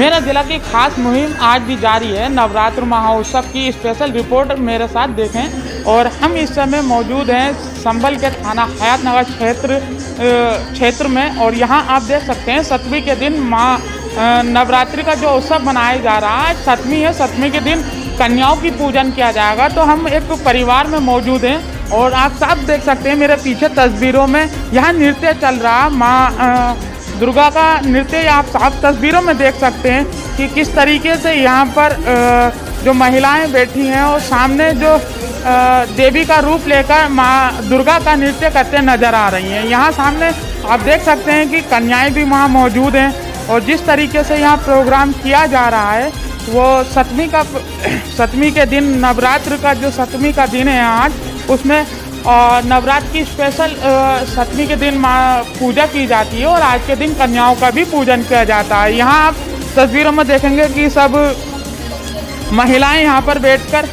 मेरा जिला की खास मुहिम आज भी जारी है। नवरात्र महोत्सव की स्पेशल रिपोर्ट मेरे साथ देखें। और हम इस समय मौजूद हैं संभल के थाना हयातनगर क्षेत्र में। और यहाँ आप देख सकते हैं 7वीं के दिन माँ नवरात्रि का जो उत्सव मनाया जा रहा है। 7वीं है, 7वीं के दिन कन्याओं की पूजन किया जाएगा। तो हम एक परिवार में मौजूद हैं और आप साफ देख सकते हैं मेरे पीछे तस्वीरों में यहाँ नृत्य चल रहा। माँ दुर्गा का नृत्य आप साफ तस्वीरों में देख सकते हैं कि किस तरीके से यहाँ पर जो महिलाएं बैठी हैं और सामने जो देवी का रूप लेकर माँ दुर्गा का नृत्य करते नजर आ रही हैं। यहाँ सामने आप देख सकते हैं कि कन्याएं भी वहाँ मौजूद हैं। और जिस तरीके से यहाँ प्रोग्राम किया जा रहा है वो 7वीं के दिन नवरात्र का जो 7वीं का दिन है आज, उसमें नवरात्र की स्पेशल 7वीं के दिन माँ पूजा की जाती है और आज के दिन कन्याओं का भी पूजन किया जाता है। यहाँ आप तस्वीरों में देखेंगे कि सब महिलाएं यहाँ पर बैठकर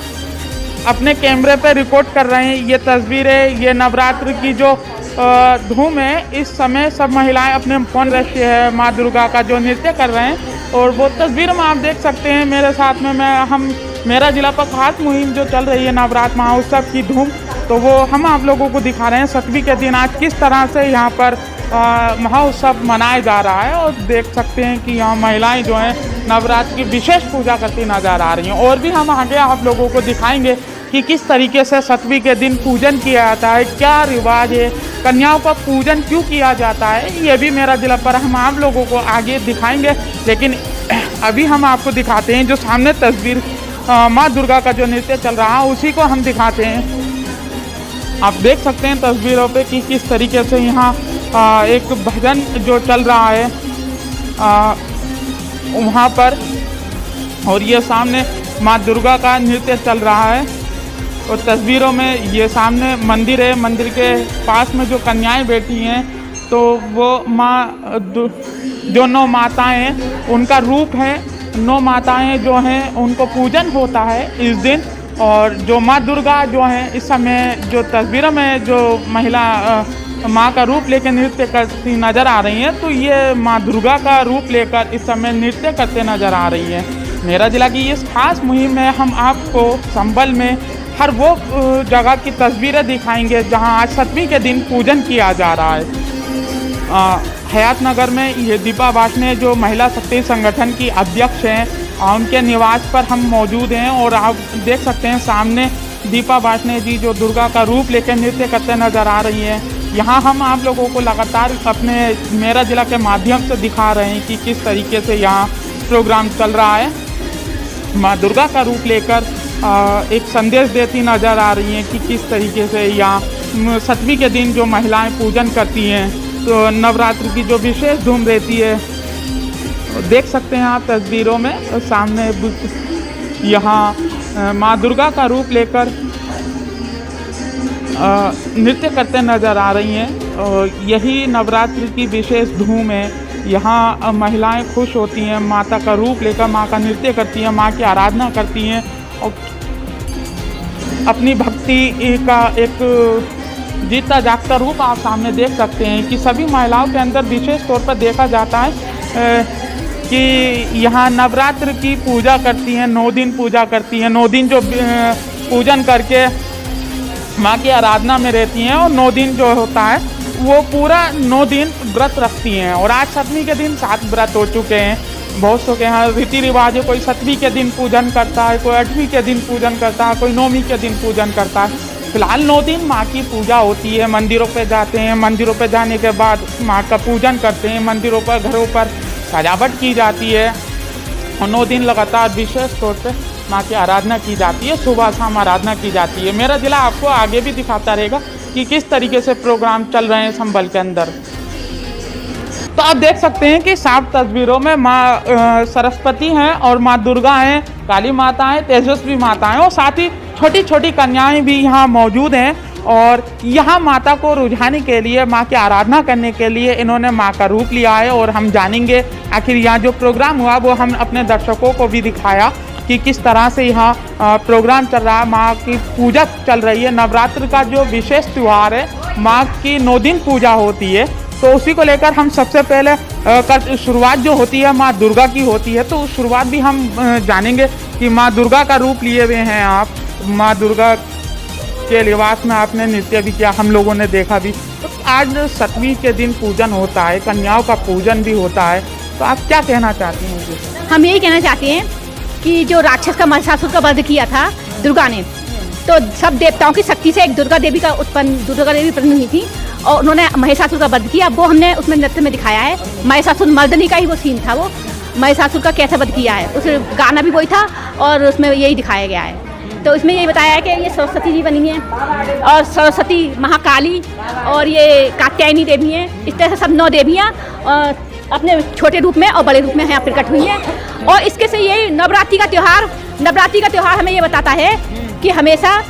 अपने कैमरे पे रिकॉर्ड कर रहे हैं। ये तस्वीरें, ये नवरात्र की जो धूम है, इस समय सब महिलाएं अपने फोन दृश्य है माँ दुर्गा का जो नृत्य कर रहे हैं। और वो तस्वीर में आप देख सकते हैं मेरे साथ में मेरा जिला पर खास मुहिम जो चल रही है नवरात्र महोत्सव की धूम, तो वो हम आप लोगों को दिखा रहे हैं 7वीं के दिन आज किस तरह से यहाँ पर महोत्सव मनाया जा रहा है। और देख सकते हैं कि यहाँ महिलाएं जो हैं नवरात्र की विशेष पूजा करती नजर आ रही हैं। और भी हम आगे आप लोगों को दिखाएंगे कि किस तरीके से 7वीं के दिन पूजन किया जाता है, क्या रिवाज है, कन्याओं का पूजन क्यों किया जाता है, ये भी मेरा जिला पर हम आप लोगों को आगे दिखाएंगे। लेकिन अभी हम आपको दिखाते हैं जो सामने तस्वीर माँ दुर्गा का जो नृत्य चल रहा है उसी को हम दिखाते हैं। आप देख सकते हैं तस्वीरों पे कि किस तरीके से यहाँ एक भजन जो चल रहा है वहाँ पर, और ये सामने माँ दुर्गा का नृत्य चल रहा है। और तस्वीरों में ये सामने मंदिर है, मंदिर के पास में जो कन्याएं बैठी हैं तो वो माँ जो 9 माताएं हैं उनका रूप है। 9 माताएं जो हैं उनको पूजन होता है इस दिन। और जो माँ दुर्गा जो हैं इस समय जो तस्वीरों में जो महिला माँ का रूप लेकर नृत्य करती नज़र आ रही हैं, तो ये माँ दुर्गा का रूप लेकर इस समय नृत्य करते नज़र आ रही हैं। मेरा जिला की इस खास मुहिम में हम आपको संभल में हर वो जगह की तस्वीरें दिखाएंगे जहां आज 7वीं के दिन पूजन किया जा रहा है। हयातनगर में ये दीपा वार्ष्णेय जो महिला शक्ति संगठन की अध्यक्ष हैं, उनके निवास पर हम मौजूद हैं। और आप देख सकते हैं सामने दीपा वार्ष्णेय जी जो दुर्गा का रूप लेकर नृत्य करते नज़र आ रही हैं। यहाँ हम आप लोगों को लगातार अपने मेरा जिला के माध्यम से दिखा रहे हैं कि किस तरीके से यहाँ प्रोग्राम चल रहा है। माँ दुर्गा का रूप लेकर एक संदेश देती नज़र आ रही हैं कि किस तरीके से यहाँ 7वीं के दिन जो महिलाएं पूजन करती हैं तो नवरात्र की जो विशेष धूम रहती है। देख सकते हैं आप तस्वीरों में सामने यहाँ माँ दुर्गा का रूप लेकर नृत्य करते नज़र आ रही हैं। और यही नवरात्र की विशेष धूम है। यहाँ महिलाएं खुश होती हैं, माता का रूप लेकर माँ का नृत्य करती हैं, माँ की आराधना करती हैं और अपनी भक्ति का एक जीता जागता रूप आप सामने देख सकते हैं कि सभी महिलाओं के अंदर विशेष तौर पर देखा जाता है कि यहाँ नवरात्र की पूजा करती हैं, 9 दिन पूजा करती हैं। 9 दिन जो पूजन करके माँ की आराधना में रहती हैं और 9 दिन जो होता है वो पूरा 9 दिन व्रत रखती हैं। और आज 7वीं के दिन 7 व्रत हो चुके हैं। बहुत सौ के यहाँ रीति रिवाज है, कोई 7वीं के दिन पूजन करता है, कोई 8वीं के दिन पूजन करता है, कोई 9वीं के दिन पूजन करता है। फिलहाल 9 दिन माँ की पूजा होती है। मंदिरों पे जाते हैं, मंदिरों पे जाने के बाद माँ का पूजन करते हैं, मंदिरों पर घरों पर सजावट की जाती है और 9 दिन लगातार विशेष तौर पे माँ की आराधना की जाती है, सुबह शाम आराधना की जाती है। मेरा जिला आपको आगे भी दिखाता रहेगा कि किस तरीके से प्रोग्राम चल रहे हैं संभल के अंदर। तो आप देख सकते हैं कि साफ तस्वीरों में माँ सरस्वती हैं और माँ दुर्गा हैं, काली माता हैं, तेजस्वी माता हैं और साथ ही छोटी छोटी कन्याएं भी यहाँ मौजूद हैं। और यहाँ माता को रुझाने के लिए, माँ की आराधना करने के लिए इन्होंने माँ का रूप लिया है। और हम जानेंगे आखिर यहाँ जो प्रोग्राम हुआ वो हम अपने दर्शकों को भी दिखाया कि किस तरह से यहाँ प्रोग्राम चल रहा है। माँ की पूजा चल रही है। नवरात्र का जो विशेष त्यौहार है, माँ की 9 दिन पूजा होती है। तो उसी को लेकर हम सबसे पहले शुरुआत जो होती है माँ दुर्गा की होती है, तो शुरुआत भी हम जानेंगे कि माँ दुर्गा का रूप लिए हुए हैं आप। माँ दुर्गा के लिबास में आपने नृत्य भी किया, हम लोगों ने देखा भी। तो आज 7वीं के दिन पूजन होता है, कन्याओं का पूजन भी होता है, तो आप क्या कहना चाहती हैं? हम यही कहना चाहते हैं कि जो राक्षस का महिषासुर का वध किया था दुर्गा ने, तो सब देवताओं की शक्ति से एक दुर्गा देवी उत्पन्न हुई थी और उन्होंने महिषासुर का वध किया। वो हमने उसमें नृत्य में दिखाया है। महिषासुर मर्दनी का ही वो सीन था, वो महिषासुर का कैसे वध किया है, उस गाना भी वही था और उसमें यही दिखाया गया है। तो इसमें यही बताया है कि ये सरस्वती जी बनी है और सरस्वती महाकाली और ये कात्यायनी देवी हैं। इस तरह से सब 9 देवियाँ अपने छोटे रूप में और बड़े रूप में यहाँ प्रकट हुई हैं। और इसके से ये नवरात्रि का त्यौहार हमें ये बताता है कि हमेशा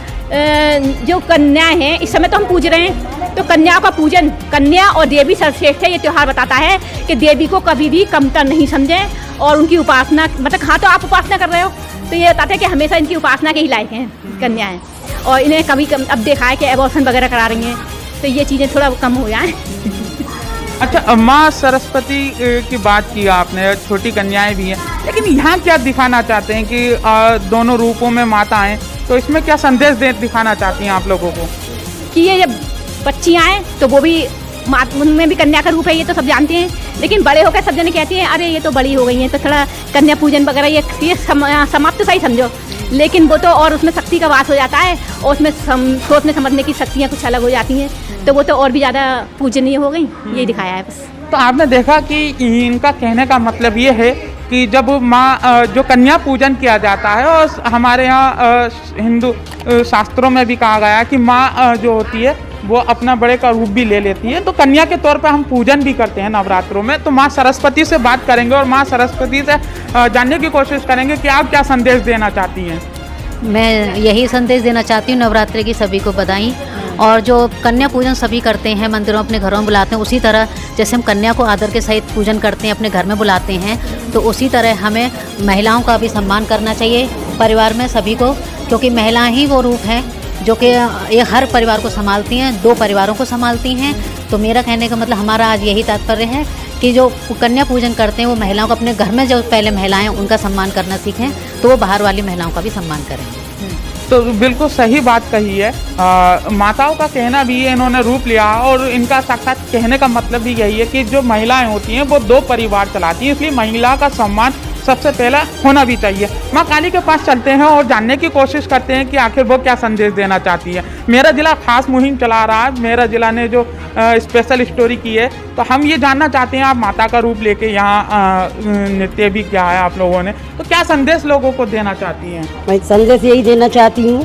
जो कन्याएं हैं इस समय तो हम पूज रहे हैं, तो कन्याओं का पूजन, कन्या और देवी सर्वश्रेष्ठ है। ये त्यौहार बताता है कि देवी को कभी भी कमतर नहीं समझें और उनकी उपासना, मतलब हाँ तो आप उपासना कर रहे हो तो ये बताते हैं कि हमेशा इनकी उपासना के ही लायक हैं कन्याएं। और इन्हें कभी अब देखा है कि एबॉर्शन वगैरह करा रही हैं, तो ये चीज़ें थोड़ा कम हो जाएँ। अच्छा, माँ सरस्वती की बात की आपने, छोटी कन्याएं भी हैं, लेकिन यहाँ क्या दिखाना चाहते हैं कि दोनों रूपों में माता हैं, तो इसमें क्या संदेश दिखाना चाहती हैं आप लोगों को? कि ये जब बच्चियाँ हैं तो वो भी उनमें भी कन्या का रूप है, ये तो सब जानते हैं, लेकिन बड़े होकर सब जने कहते हैं अरे ये तो बड़ी हो गई हैं तो थोड़ा कन्या पूजन वगैरह ये समाप्त सही समझो, लेकिन वो तो और उसमें शक्ति का वास हो जाता है और उसमें सोचने समझने की शक्तियाँ कुछ अलग हो जाती हैं, तो वो तो और भी ज़्यादा पूजनीय हो गई। यही दिखाया है बस। तो आपने देखा कि इनका कहने का मतलब ये है कि जब माँ जो कन्या पूजन किया जाता है, और हमारे यहाँ हिंदू शास्त्रों में भी कहा गया है कि माँ जो होती है वो अपना बड़े का रूप भी ले लेती है, तो कन्या के तौर पे हम पूजन भी करते हैं नवरात्रों में। तो माँ सरस्वती से बात करेंगे और माँ सरस्वती से जानने की कोशिश करेंगे कि आप क्या संदेश देना चाहती हैं। मैं यही संदेश देना चाहती हूँ, नवरात्रि की सभी को बधाई। और जो कन्या पूजन सभी करते हैं, मंदिरों अपने घरों में बुलाते हैं, उसी तरह जैसे हम कन्या को आदर के सहित पूजन करते हैं, अपने घर में बुलाते हैं, तो उसी तरह हमें महिलाओं का भी सम्मान करना चाहिए परिवार में सभी को, क्योंकि महिलाएं ही वो रूप हैं जो कि ये हर परिवार को संभालती हैं, 2 परिवारों को संभालती हैं। तो मेरा कहने का मतलब हमारा आज यही तात्पर्य है कि जो कन्या पूजन करते हैं वो महिलाओं को अपने घर में जो पहले महिलाएं उनका सम्मान करना सीखें, तो वो बाहर वाली महिलाओं का भी सम्मान करें। तो बिल्कुल सही बात कही है। माताओं का कहना भी है, इन्होंने रूप लिया और इनका साक्षात कहने का मतलब भी यही है कि जो महिलाएं होती हैं वो 2 परिवार चलाती हैं, इसलिए महिला का सम्मान सबसे पहला होना भी चाहिए। माँ काली के पास चलते हैं और जानने की कोशिश करते हैं कि आखिर वो क्या संदेश देना चाहती है। मेरा जिला खास मुहिम चला रहा है, मेरा जिला ने जो स्पेशल स्टोरी की है, तो हम ये जानना चाहते हैं, आप माता का रूप लेके यहाँ नृत्य भी किया है आप लोगों ने, तो क्या संदेश लोगों को देना चाहती हैं? मैं संदेश यही देना चाहती हूँ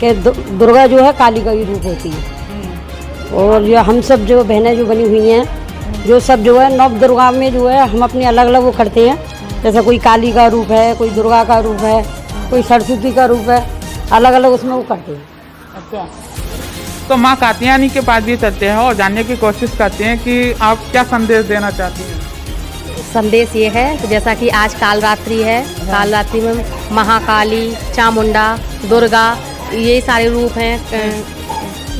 कि दुर्गा जो है काली का ही रूप होती है, और ये हम सब जो बहनें जो बनी हुई हैं, जो सब जो है 9 दुर्गा में जो है हम अपने अलग अलग वो करते हैं, जैसे कोई काली का रूप है, कोई दुर्गा का रूप है, कोई सरस्वती का रूप है, अलग अलग उसमें वो करते हैं। अच्छा, तो माँ कात्यायनी के पास भी चलते हैं और जानने की कोशिश करते हैं कि आप क्या संदेश देना चाहती हैं। संदेश ये है कि जैसा कि आज कालरात्रि है, कालरात्रि में महाकाली, चामुंडा, दुर्गा, ये सारे रूप हैं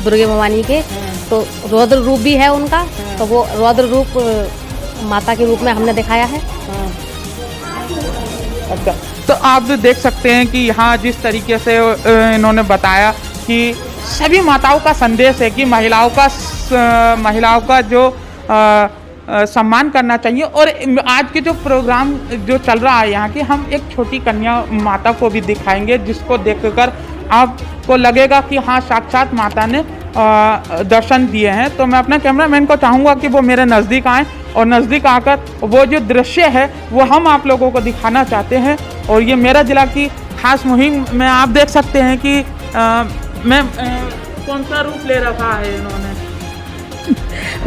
दुर्गे भवानी के, तो रौद्र रूप भी है उनका, तो वो रौद्र रूप माता के रूप में हमने दिखाया है। अच्छा, तो आप देख सकते हैं कि यहाँ जिस तरीके से इन्होंने बताया कि सभी माताओं का संदेश है कि महिलाओं का जो सम्मान करना चाहिए। और आज के जो प्रोग्राम जो चल रहा है यहाँ की, हम एक छोटी कन्या माता को भी दिखाएंगे, जिसको देखकर आपको लगेगा कि हाँ साक्षात माता ने दर्शन दिए हैं। तो मैं अपने कैमरामैन को चाहूँगा कि वो मेरे नज़दीक आएँ और नज़दीक आकर वो जो दृश्य है वो हम आप लोगों को दिखाना चाहते हैं। और ये मेरा जिला की खास मुहिम में आप देख सकते हैं कि मैं कौन सा रूप ले रखा है इन्होंने।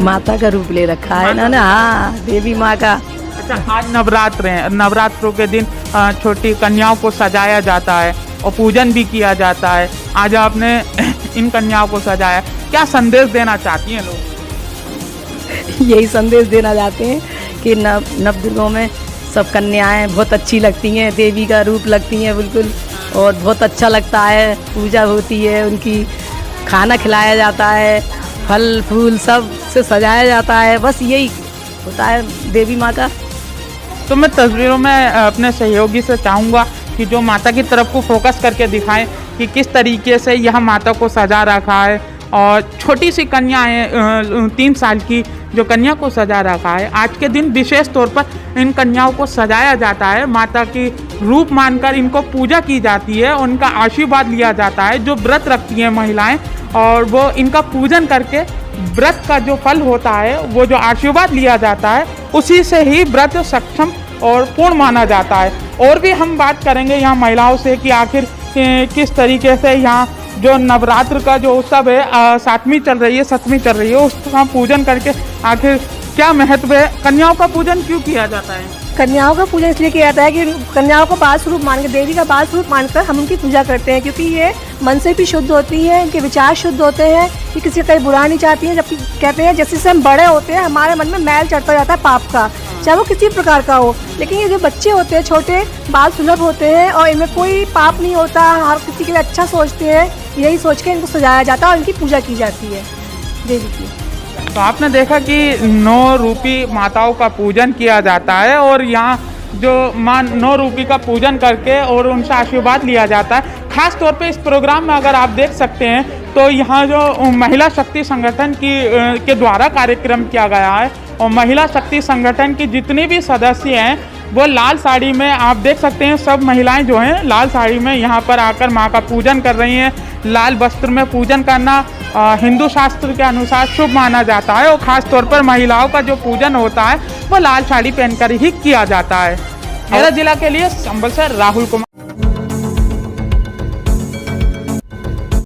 माता का रूप ले रखा है इन्होंने, हाँ देवी माँ का। अच्छा, आज नवरात्र हैं, नवरात्रों के दिन छोटी कन्याओं को सजाया जाता है और पूजन भी किया जाता है। आज आपने इन कन्याओं को सजाया, क्या संदेश देना चाहती हैं लोग? यही संदेश देना चाहते हैं कि नवदुर्गों में सब कन्याएं बहुत अच्छी लगती हैं, देवी का रूप लगती हैं बिल्कुल, और बहुत अच्छा लगता है, पूजा होती है उनकी, खाना खिलाया जाता है, फल फूल सब उसे सजाया जाता है, बस यही होता है देवी माँ का। तो मैं तस्वीरों में अपने सहयोगी से चाहूँगा कि जो माता की तरफ को फोकस करके दिखाएं कि किस तरीके से यह माता को सजा रखा है, और छोटी सी कन्या है 3 साल की जो कन्या को सजा रखा है। आज के दिन विशेष तौर पर इन कन्याओं को सजाया जाता है, माता की रूप मानकर इनको पूजा की जाती है, उनका आशीर्वाद लिया जाता है। जो व्रत रखती हैं महिलाएं, और वो इनका पूजन करके व्रत का जो फल होता है, वो जो आशीर्वाद लिया जाता है, उसी से ही व्रत सक्षम और पूर्ण माना जाता है। और भी हम बात करेंगे यहाँ महिलाओं से कि आखिर किस तरीके से यहाँ जो नवरात्र का जो उत्सव है 7वीं चल रही है, उसका पूजन करके आखिर क्या महत्व है, कन्याओं का पूजन क्यों किया जाता है? कन्याओं का पूजन इसलिए किया जाता है कि कन्याओं को बाल स्वरूप मानकर, देवी का बाल स्वरूप मानकर हम उनकी पूजा करते हैं, क्योंकि ये मन से भी शुद्ध होती है, इनके विचार शुद्ध होते हैं, ये किसी का बुरा नहीं चाहती हैं। जबकि कहते हैं जैसे जैसे हम बड़े होते हैं हमारे मन में मैल चढ़ता जाता है पाप का, चाहे वो किसी प्रकार का हो। लेकिन ये जो बच्चे होते हैं छोटे, बाल सुलभ होते हैं और इनमें कोई पाप नहीं होता, हर किसी के लिए अच्छा सोचते हैं, यही सोच के इनको सजाया जाता है और इनकी पूजा की जाती है देवी की। तो आपने देखा कि 9 रूपी माताओं का पूजन किया जाता है, और यहाँ जो माँ 9 रूपी का पूजन करके और उनसे आशीर्वाद लिया जाता है। खास तौर पे इस प्रोग्राम में अगर आप देख सकते हैं तो यहाँ जो महिला शक्ति संगठन के द्वारा कार्यक्रम किया गया है, और महिला शक्ति संगठन की जितनी भी सदस्य हैं वो लाल साड़ी में, आप देख सकते हैं सब महिलाएं जो हैं लाल साड़ी में यहाँ पर आकर माँ का पूजन कर रही हैं। लाल वस्त्र में पूजन करना हिंदू शास्त्र के अनुसार शुभ माना जाता है, और ख़ास तौर पर महिलाओं का जो पूजन होता है वो लाल साड़ी पहनकर ही किया जाता है। मेरा जिला के लिए संबल से राहुल कुमार।